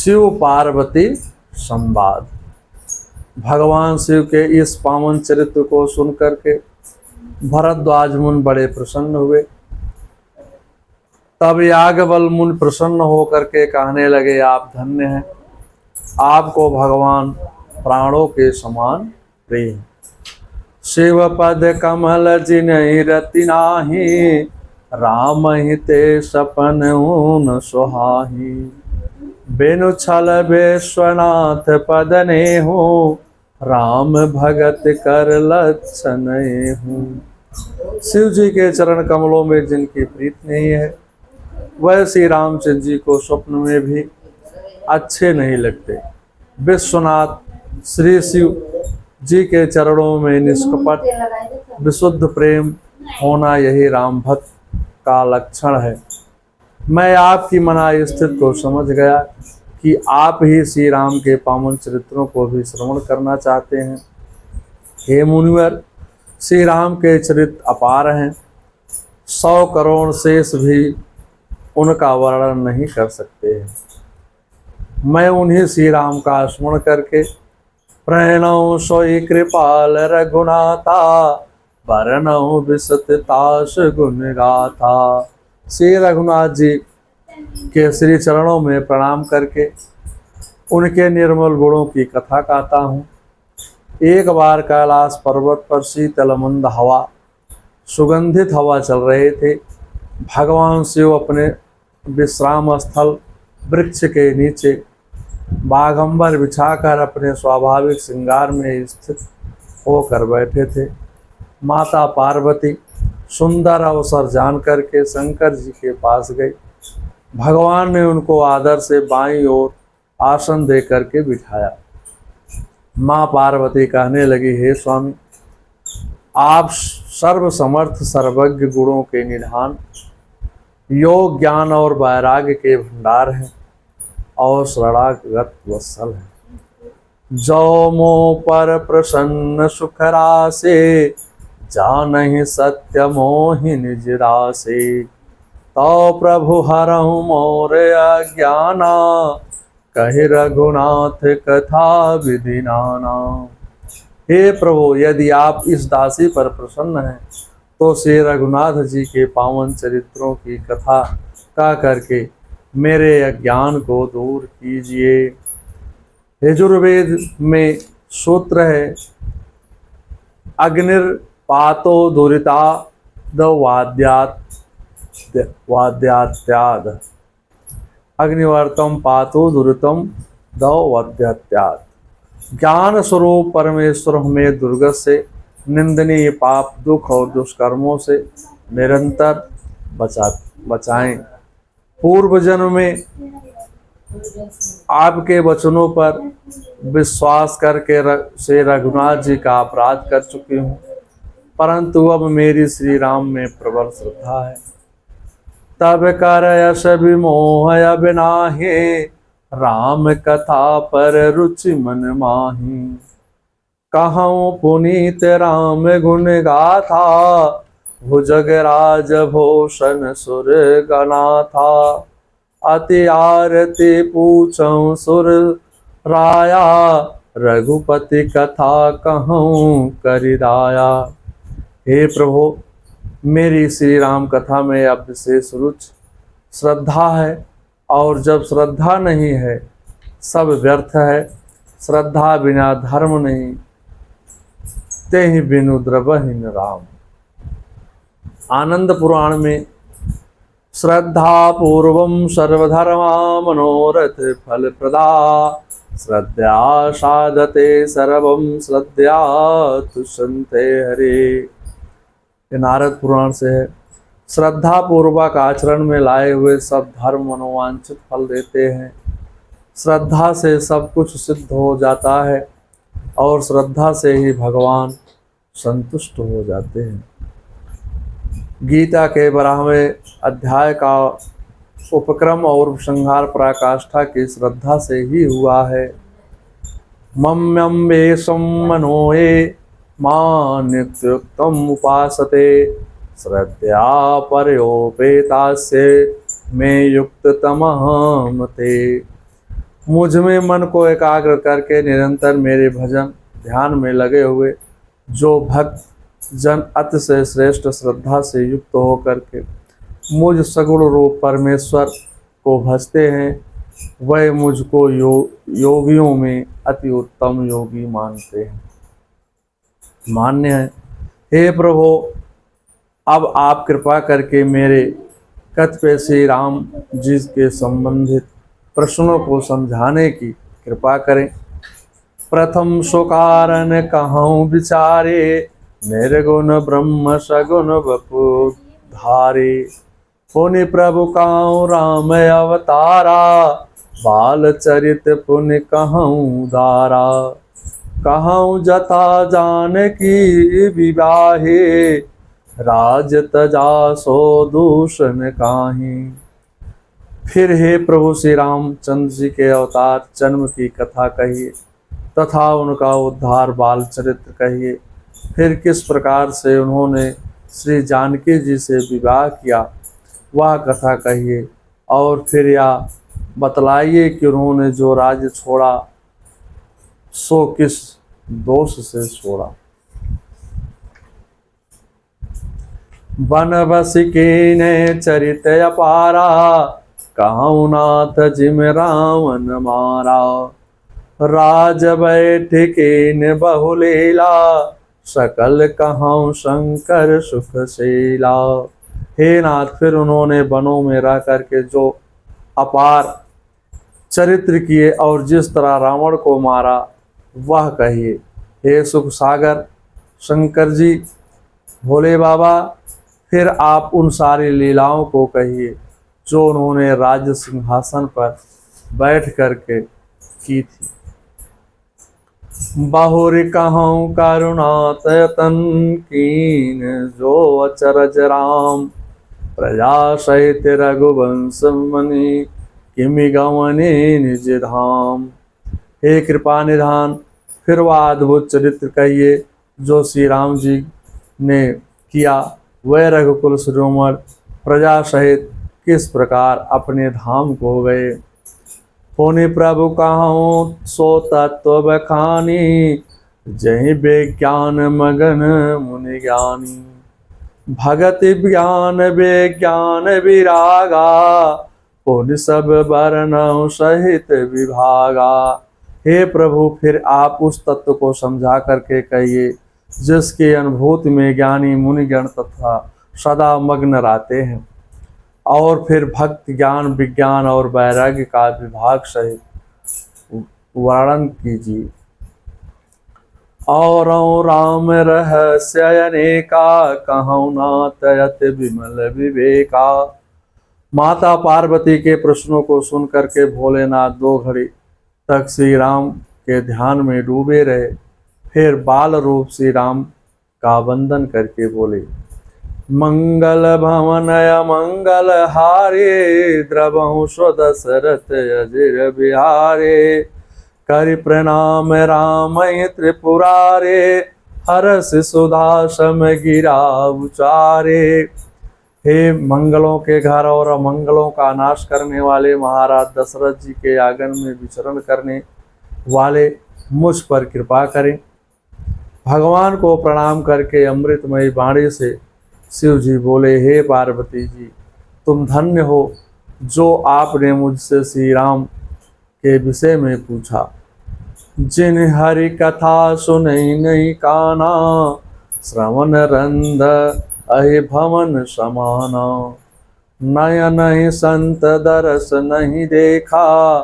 शिव पार्वती संवाद। भगवान शिव के इस पावन चरित्र को सुनकर के भरद्वाज मुनि बड़े प्रसन्न हुए। तब याज्ञवल्क्य मुनि प्रसन्न होकर के कहने लगे, आप धन्य हैं, आपको भगवान प्राणों के समान प्रिय। शिव पद कमल जिनहि रति नाही, राम ही ते सपन ऊन सुहाही। बिनु छल विश्वनाथ पद नेहु, राम भगत कर लक्षण हूँ। शिव जी के चरण कमलों में जिनकी प्रीत नहीं है, वह श्री रामचंद्र जी को स्वप्न में भी अच्छे नहीं लगते। विश्वनाथ श्री शिव जी के चरणों में निष्कपट विशुद्ध प्रेम होना यही राम भक्त का लक्षण है। मैं आपकी मनाई स्थिति को समझ गया कि आप ही श्री राम के पावन चरित्रों को भी श्रवण करना चाहते हैं। हे मुनिवर, श्री राम के चरित्र अपार हैं, 100 करोड़ शेष भी उनका वर्णन नहीं कर सकते हैं। मैं उन्हीं श्री राम का स्मरण करके प्रणौ सोई कृपाल रघुनाथा, वरणौ विसताश गुण गाथा। श्री रघुनाथ जी के श्री चरणों में प्रणाम करके उनके निर्मल गुणों की कथा गाता हूँ। एक बार कैलाश पर्वत पर शीतल मंद हवा, सुगंधित हवा चल रहे थे। भगवान शिव अपने विश्राम स्थल वृक्ष के नीचे बागंबर बिछाकर अपने स्वाभाविक श्रृंगार में स्थित होकर बैठे थे। माता पार्वती सुंदर अवसर जान करके शंकर जी के पास गई। भगवान ने उनको आदर से बाईं ओर आसन दे करके बिठाया। माँ पार्वती कहने लगी, हे स्वामी, आप सर्वसमर्थ सर्वज्ञ गुणों के निधान, योग ज्ञान और वैराग्य के भंडार हैं और शरणागत वत्सल हैं। जो मोह पर प्रसन्न सुखरा से, जानहि सत्य मोहि निज रासे। तो प्रभु हरहु मोर अज्ञाना, कहि रघुनाथ कथा विधि नाना। हे प्रभु, यदि आप इस दासी पर प्रसन्न हैं तो श्री रघुनाथ जी के पावन चरित्रों की कथा का करके मेरे अज्ञान को दूर कीजिए। यजुर्वेद में सूत्र है, अग्निर्पातो दुरिता वाद्यात्याद। अग्निवर्तम पातो दुरितम दौवद्यात्याद। ज्ञान स्वरूप परमेश्वर हमें दुर्गत से, निंदनीय पाप दुख और दुष्कर्मों से निरंतर बचाएं। पूर्व जन्म में आपके वचनों पर विश्वास करके श्री रघुनाथ जी का अपराध कर चुकी हूँ, परंतु अब मेरी श्री राम में प्रबल श्रद्धा है। तब कर यश विमोह अबिनाहे, राम कथा पर रुचि मन माही। कहूँ पुनीत राम गुण गाथा, भुजगराज भूषण सुर गनाथा। अति आरती पूछऊँ सुर राया, रघुपति कथा कहूँ करिदाया। हे प्रभु, मेरी श्री राम कथा में अब विशेष रुचि श्रद्धा है, और जब श्रद्धा नहीं है सब व्यर्थ है। श्रद्धा बिना धर्म नहीं, तेहि बिनु द्रवहीन राम। आनंद पुराण में श्रद्धा पूर्वम सर्वधर्मा मनोरथ फल प्रदा, श्रद्धा साधते सर्वम श्रद्धा तुष्यन्ते हरे। ये नारद पुराण से है। श्रद्धा पूर्वक आचरण में लाए हुए सब धर्म मनोवांछित फल देते हैं। श्रद्धा से सब कुछ सिद्ध हो जाता है और श्रद्धा से ही भगवान संतुष्ट हो जाते हैं। गीता के 12वें अध्याय का उपक्रम और संहार पराकाष्ठा की श्रद्धा से ही हुआ है। मम्यम्बेशं मनोये मां नित्युक्तम् उपासते, श्रद्धया परयोपेतास्य मे युक्ततमः मते। मुझ में मन को एकाग्र करके निरंतर मेरे भजन ध्यान में लगे हुए जो भक्त जन अति से श्रेष्ठ श्रद्धा से युक्त होकर के मुझ सगुण रूप परमेश्वर को भजते हैं, वह मुझको योगियों में अति उत्तम योगी मानते हैं, मान्य है। हे प्रभु, अब आप कृपा करके मेरे कथ्य श्री राम जी के संबंधित प्रश्नों को समझाने की कृपा करें। प्रथम सो कारण कहूँ विचारे, निर्गुण ब्रह्म सगुण बपु धारे। पुनि प्रभु काऊ राम अवतारा, बाल चरित पुनि कहूँ दारा। कहूँ जता जान की विवाहे, राज तजा सो दूषण काहीं। फिर हे प्रभु श्री रामचंद्र जी के अवतार जन्म की कथा कहिए तथा उनका उद्धार बाल चरित्र कहिए। फिर किस प्रकार से उन्होंने श्री जानकी जी से विवाह किया वह कथा कहिए, और फिर यह बतलाइए कि उन्होंने जो राज्य छोड़ा सो किस दोष से छोड़ा। बनबसिके ने चरित अपारा, कहूँ नाथ जिम रावण मारा। राज बैठके न बहुलीला, सकल कहूँ शंकर सुख शीला। हे नाथ, फिर उन्होंने वनों में रह करके जो अपार चरित्र किए और जिस तरह रावण को मारा वह कहिए। हे सुख सागर शंकर जी, भोले बाबा, फिर आप उन सारी लीलाओं को कहिए जो उन्होंने राज्य सिंहासन पर बैठ करके की थी। बहुरी कहूँ करुणातन कीन, जो अचरज राम प्रजा सहित रघुवंश मनि। किमि गवने निज धाम। हे कृपा निधान, फिर वह अद्भुत चरित्र कहिए जो श्री राम जी ने किया। वह रघुकुल शिरोमणि प्रजा सहित किस प्रकार अपने धाम को गए। पुनि प्रभु कहूँ सो तत्व बखानी, जहि विज्ञान मगन मुनि ज्ञानी। भगति ज्ञान विज्ञान विरागा, पुनि सब वर्णों सहित विभागा। हे प्रभु, फिर आप उस तत्व को समझा करके कहिए जिसके अनुभूति में ज्ञानी मुनिगण तथा सदा मग्न रहते हैं, और फिर भक्ति ज्ञान विज्ञान और वैराग्य का विभाग सहित वर्णन कीजिए। और राम रहस्य अनेका, कहूँ नाथ अति विमल विवेका। माता पार्वती के प्रश्नों को सुन करके भोलेनाथ 2 घड़ी तक श्री राम के ध्यान में डूबे रहे। फिर बाल रूप श्री राम का वंदन करके बोले, मंगल भवन मंगल हारे, द्रवहु स्वदशरथ अजिर बिहारे। करि प्रणाम राम त्रिपुरारे, हरस सुधा सम गिरा उचारे। हे मंगलों के घर और अमंगलों का नाश करने वाले महाराज दशरथ जी के आंगन में विचरण करने वाले, मुझ पर कृपा करें। भगवान को प्रणाम करके अमृतमयी वाणी से शिव जी बोले, हे पार्वती जी, तुम धन्य हो जो आपने मुझसे श्री राम के विषय में पूछा। जिन हरि कथा सुनई नहीं काना, श्रवण रंध अहि भवन समाना। नयन संत दरस नहीं देखा,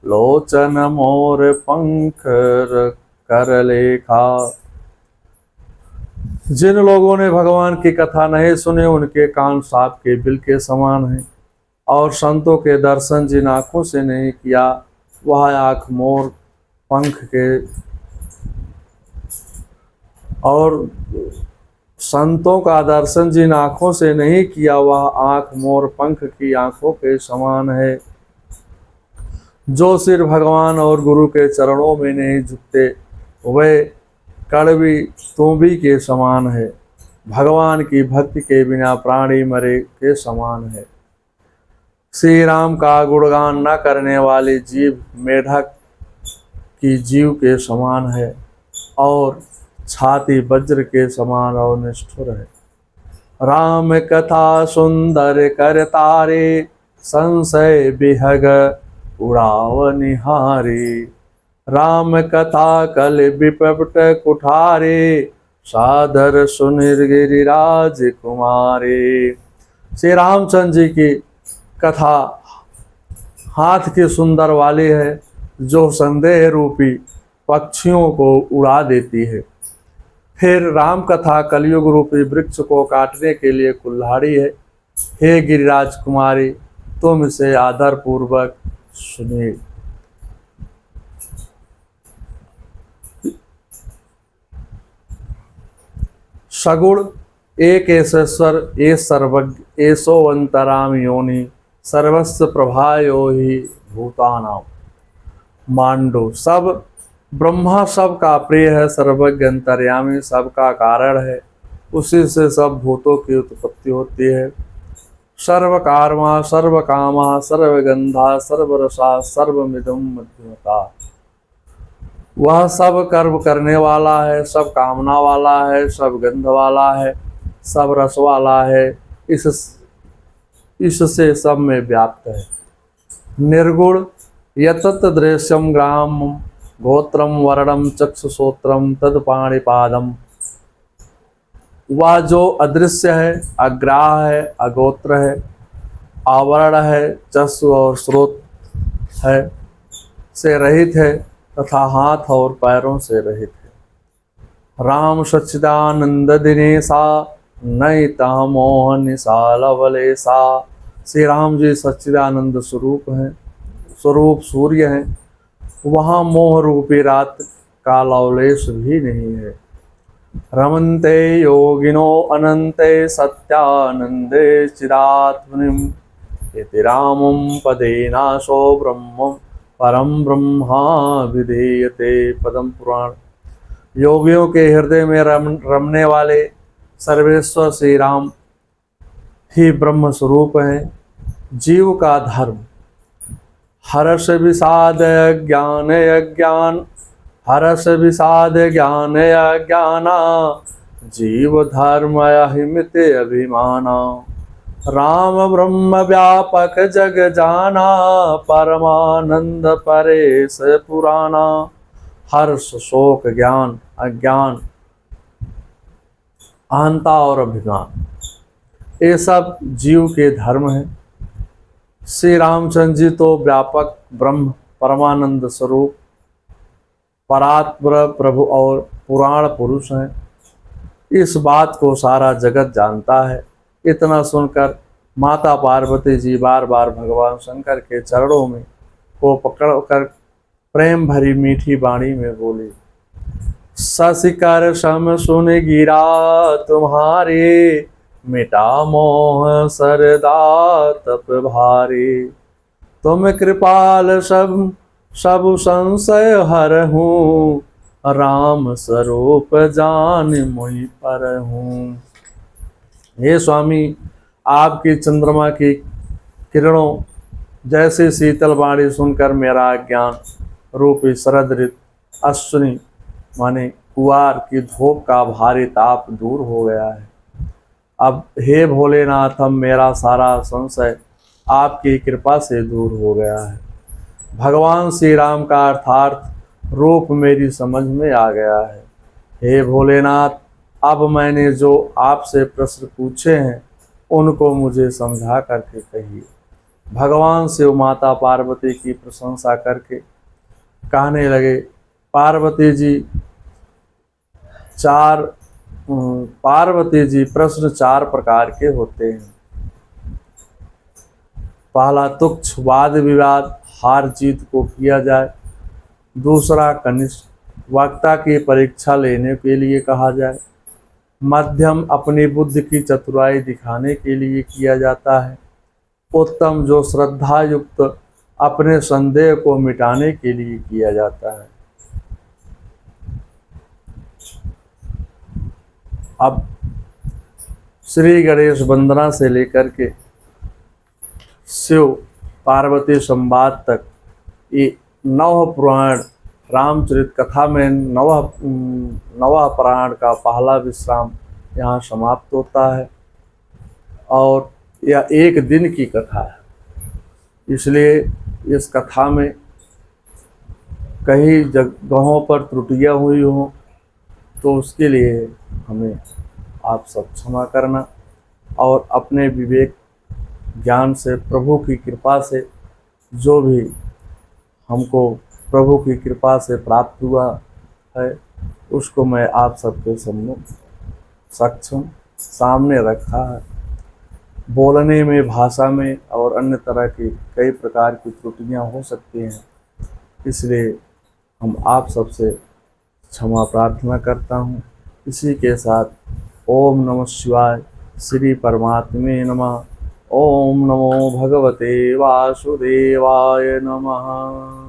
लोचन मोर पंख कर लेखा। जिन लोगों ने भगवान की कथा नहीं सुने उनके कान सांप के बिल के समान हैं, और संतों के दर्शन जिन आँखों से नहीं किया वह आँख मोर पंख के, और संतों का दर्शन जिन आँखों से नहीं किया वह आँख मोर पंख की आँखों के समान है। जो सिर भगवान और गुरु के चरणों में नहीं झुकते वह कड़वी तूंबी के समान है। भगवान की भक्ति के बिना प्राणी मरे के समान है। श्री राम का गुणगान न करने वाली जीव मेढक की जीव के समान है और छाती वज्र के समान और निष्ठुर है। राम कथा सुंदर कर तारे, संशय बिहग उड़ाव निहारे। राम कथा कल विपट कुठारे, सादर सुनिर गिरिराज कुमारे। श्री रामचंद्र जी की कथा हाथ की सुंदर वाली है, जो संदेह रूपी पक्षियों को उड़ा देती है। फिर राम कथा कलयुग रूपी वृक्ष को काटने के लिए कुल्हाड़ी है। हे गिरिराज कुमारी, तुम इसे आदर पूर्वक सुनिए। सगुण एक ऐसेश्वर ए सर्वज्ञ ऐसो अंतराम योनि, सर्वस्व प्रभायो ही भूतानाम। मांडो सब ब्रह्मा सब का प्रिय है, सर्वज्ञ अंतर्यामी सबका कारण है, उसी से सब भूतों की उत्पत्ति होती है। सर्व कर्मा सर्व कामा सर्वगंधा सर्वरसा सर्वमिदं मध्यमता। वह सब कर्म करने वाला है, सब कामना वाला है, सब गंध वाला है, सब रस वाला है, इससे सब में व्याप्त है। निर्गुण यतत दृश्यम ग्राम गोत्रम वर्णम चक्षुश्रोत्रम तत्पाणिपादम। वह जो अदृश्य है, अग्राह है, अगोत्र है, आवरण है, चक्षु और स्रोत है से रहित है तथा हाथ और पैरों से रहित है। राम सच्चिदानंद दिनेशा नैता मोह निशालवलेशा। श्री राम जी सच्चिदानंद स्वरूप हैं, स्वरूप सूर्य हैं, वहाँ मोह रूपी रात का लवलेश भी नहीं है। रमन्ते योगिनो अनंते सत्यानंदे चिदात्मनिम, इति रामं पदे नाशो ब्रह्म परम ब्रह्मा विधेयते। पद्म पुराण। योगियों के हृदय में रमने वाले सर्वेश्वर श्री राम ही ब्रह्म स्वरूप हैं। जीव का धर्म हर्ष विषाद ज्ञान अज्ञान, हर्ष विषाद ज्ञान अज्ञाना, जीव धर्म अहिमित अभिमाना। राम ब्रह्म व्यापक जग जाना, परमानंद परेश पुराना। हर्ष शोक ज्ञान अज्ञान अहंता और अभिमान, ये सब जीव के धर्म हैं। श्री रामचंद्र जी तो व्यापक ब्रह्म परमानंद स्वरूप परात्पर प्रभु और पुराण पुरुष हैं। इस बात को सारा जगत जानता है। इतना सुनकर माता पार्वती जी बार बार भगवान शंकर के चरणों में को पकड़कर प्रेम भरी मीठी वाणी में बोली, ससिकर सम सुन गिरा तुम्हारे, मिटा मोह सरदा तप भारी। तुम कृपाल सब संशय हरहूँ, राम स्वरूप जान मुहि परहूँ। हे स्वामी, आपकी चंद्रमा की किरणों जैसे शीतल वाणी सुनकर मेरा अज्ञान रूपी शरद ऋतु अश्विनी माने कुआर की धूप का भारी ताप दूर हो गया है। अब हे भोलेनाथ, हम मेरा सारा संशय आपकी कृपा से दूर हो गया है। भगवान श्री राम का अर्थार्थ रूप मेरी समझ में आ गया है। हे भोलेनाथ, अब मैंने जो आपसे प्रश्न पूछे हैं उनको मुझे समझा करके कहिए। भगवान शिव माता पार्वती की प्रशंसा करके कहने लगे, पार्वती जी प्रश्न 4 प्रकार के होते हैं। पहला तुच्छ वाद विवाद हार जीत को किया जाए। दूसरा कनिष्ठ वक्ता की परीक्षा लेने के लिए कहा जाए। मध्यम अपनी बुद्धि की चतुराई दिखाने के लिए किया जाता है। उत्तम जो श्रद्धा युक्त अपने संदेह को मिटाने के लिए किया जाता है। अब श्री गणेश वंदना से लेकर के शिव पार्वती संवाद तक ये नव पुराण रामचरित कथा में नवा पुराण का पहला विश्राम यहाँ समाप्त होता है और यह एक दिन की कथा है। इसलिए इस कथा में कई जगहों पर त्रुटियां हुई हों तो उसके लिए हमें आप सब क्षमा करना और अपने विवेक ज्ञान से प्रभु की कृपा से जो भी हमको प्रभु की कृपा से प्राप्त हुआ है उसको मैं आप सबके सम्मुख सक्षम सामने रखा है। बोलने में, भाषा में और अन्य तरह की कई प्रकार की त्रुटियां हो सकती हैं, इसलिए हम आप सबसे क्षमा प्रार्थना करता हूँ। इसी के साथ ओम नमः शिवाय, श्री परमात्मे नमः। ओम नमो भगवते वासुदेवाय नमः।